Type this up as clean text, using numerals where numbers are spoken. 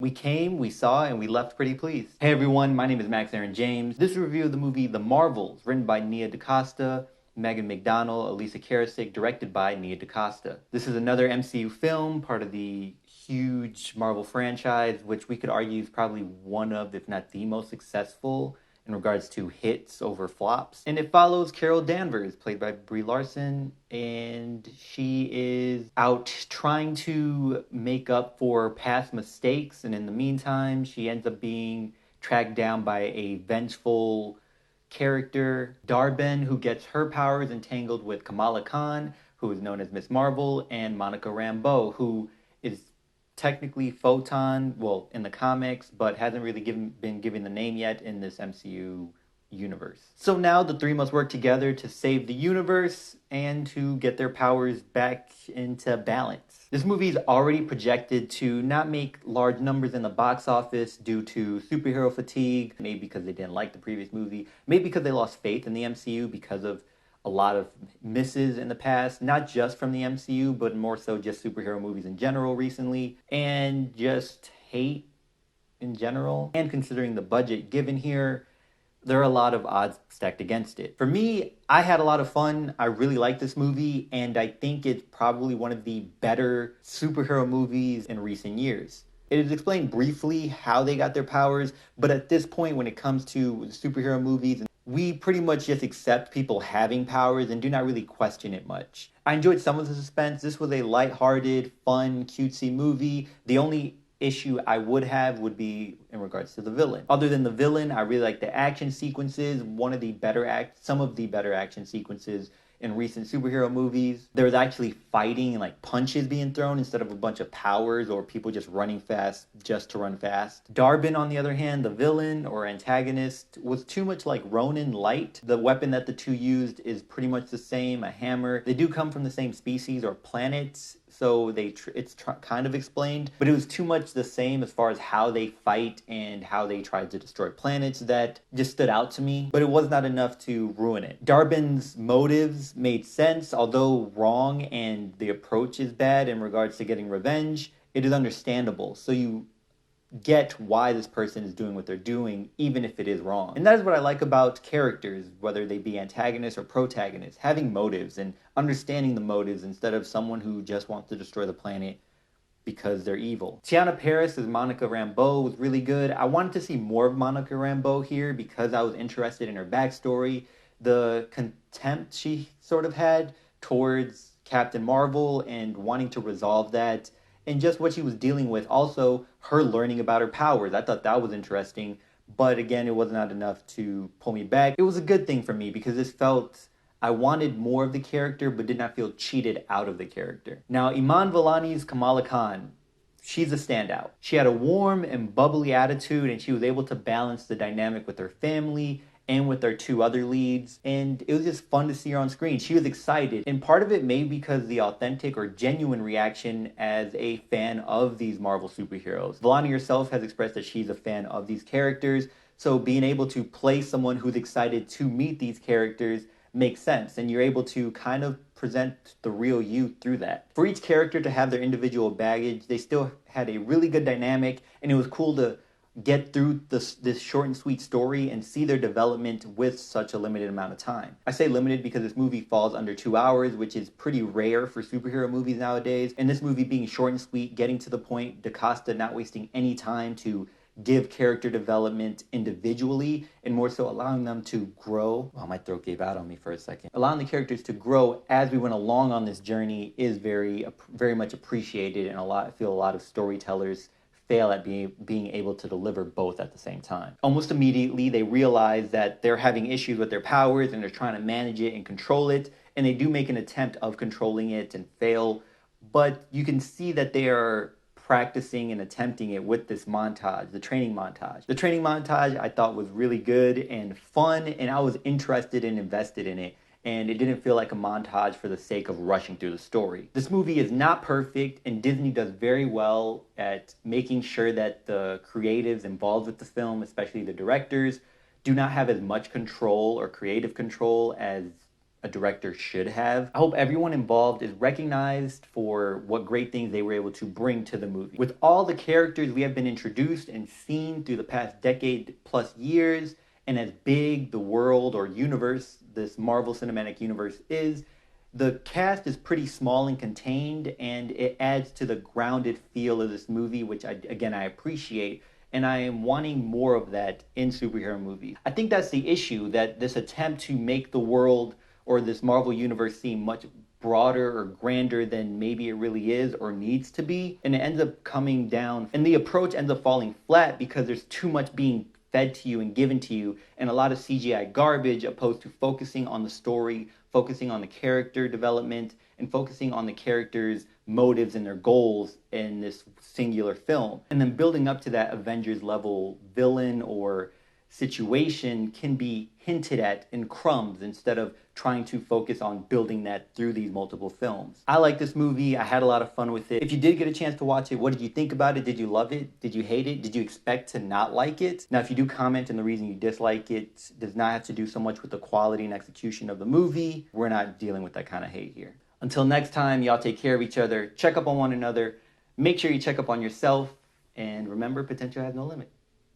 We came, we saw, and we left pretty pleased. Hey everyone, my name is Max Aaron James. This is a review of the movie The Marvels, written by Nia DaCosta, Megan McDonnell, Elisa Karasik, directed by Nia DaCosta. This is another MCU film, part of the huge Marvel franchise, which we could argue is probably one of, if not the most successful in regards to hits over flops. And it follows Carol Danvers, played by Brie Larson, and she is out trying to make up for past mistakes. And in the meantime, she ends up being tracked down by a vengeful character, Darben, who gets her powers entangled with Kamala Khan, who is known as Miss Marvel, and Monica Rambeau, who is technically Photon, well, in the comics, but hasn't really been given the name yet in this MCU universe. So now the three must work together to save the universe and to get their powers back into balance. This movie is already projected to not make large numbers in the box office due to superhero fatigue, maybe because they didn't like the previous movie, maybe because they lost faith in the MCU because of a lot of misses in the past, not just from the MCU, but more so just superhero movies in general recently, and just hate in general. And considering the budget given here, there are a lot of odds stacked against it. For me, I had a lot of fun. I really like this movie, and I think it's probably one of the better superhero movies in recent years. It is explained briefly how they got their powers, but at this point, when it comes to superhero movies, we pretty much just accept people having powers and do not really question it much. I enjoyed some of the suspense. This was a lighthearted, fun, cutesy movie. The only issue I would have would be in regards to the villain. Other than the villain, I really like the action sequences. Some of the better action sequences in recent superhero movies. There was actually fighting and like punches being thrown instead of a bunch of powers or people just running fast just to run fast. Darben, on the other hand, the villain or antagonist, was too much like Ronin Light. The weapon that the two used is pretty much the same, a hammer. They do come from the same species or planets, so it's kind of explained, but it was too much the same as far as how they fight and how they tried to destroy planets that just stood out to me, but it was not enough to ruin it. Darben's motives made sense, although wrong and the approach is bad in regards to getting revenge. It is understandable, so you get why this person is doing what they're doing, even if it is wrong. And that is what I like about characters, whether they be antagonists or protagonists, having motives and understanding the motives instead of someone who just wants to destroy the planet because they're evil. Tiana Paris as Monica Rambeau was really good. I wanted to see more of Monica Rambeau here because I was interested in her backstory, the contempt she sort of had towards Captain Marvel and wanting to resolve that, and just what she was dealing with. Also, her learning about her powers. I thought that was interesting, but again, it was not enough to pull me back. It was a good thing for me because this felt I wanted more of the character, but did not feel cheated out of the character. Now, Iman Vellani's Kamala Khan, she's a standout. She had a warm and bubbly attitude, and she was able to balance the dynamic with her family and with our two other leads, and it was just fun to see her on screen. She was excited, and part of it may be because the authentic or genuine reaction as a fan of these Marvel superheroes. Vellani herself has expressed that she's a fan of these characters, so being able to play someone who's excited to meet these characters makes sense, and you're able to kind of present the real you through that. For each character to have their individual baggage, they still had a really good dynamic, and it was cool to get through this short and sweet story and see their development with such a limited amount of time. I say limited because this movie falls under 2 hours, which is pretty rare for superhero movies nowadays. And this movie being short and sweet, getting to the point, DaCosta not wasting any time to give character development individually and more so allowing them to grow. Oh, my throat gave out on me for a second. Allowing the characters to grow as we went along on this journey is very much appreciated, and I feel a lot of storytellers fail at being able to deliver both at the same time. Almost immediately, they realize that they're having issues with their powers and they're trying to manage it and control it, and they do make an attempt of controlling it and fail, but you can see that they are practicing and attempting it with this montage, the training montage. The training montage I thought was really good and fun, and I was interested and invested in it, and it didn't feel like a montage for the sake of rushing through the story. This movie is not perfect, and Disney does very well at making sure that the creatives involved with the film, especially the directors, do not have as much control or creative control as a director should have. I hope everyone involved is recognized for what great things they were able to bring to the movie. With all the characters we have been introduced and seen through the past decade plus years, and as big the world or universe, this Marvel Cinematic Universe is, the cast is pretty small and contained, and it adds to the grounded feel of this movie, which I appreciate. And I am wanting more of that in superhero movies. I think that's the issue, that this attempt to make the world or this Marvel universe seem much broader or grander than maybe it really is or needs to be. And it ends up coming down, and the approach ends up falling flat because there's too much being fed to you and given to you, and a lot of CGI garbage, opposed to focusing on the story, focusing on the character development, and focusing on the characters' motives and their goals in this singular film. And then building up to that Avengers level villain or situation can be hinted at in crumbs instead of trying to focus on building that through these multiple films. I like this movie. I had a lot of fun with it. If you did get a chance to watch it, what did you think about it? Did you love it? Did you hate it? Did you expect to not like it? Now, if you do comment and the reason you dislike it does not have to do so much with the quality and execution of the movie, we're not dealing with that kind of hate here. Until next time, y'all take care of each other, check up on one another, make sure you check up on yourself, and remember, potential has no limit.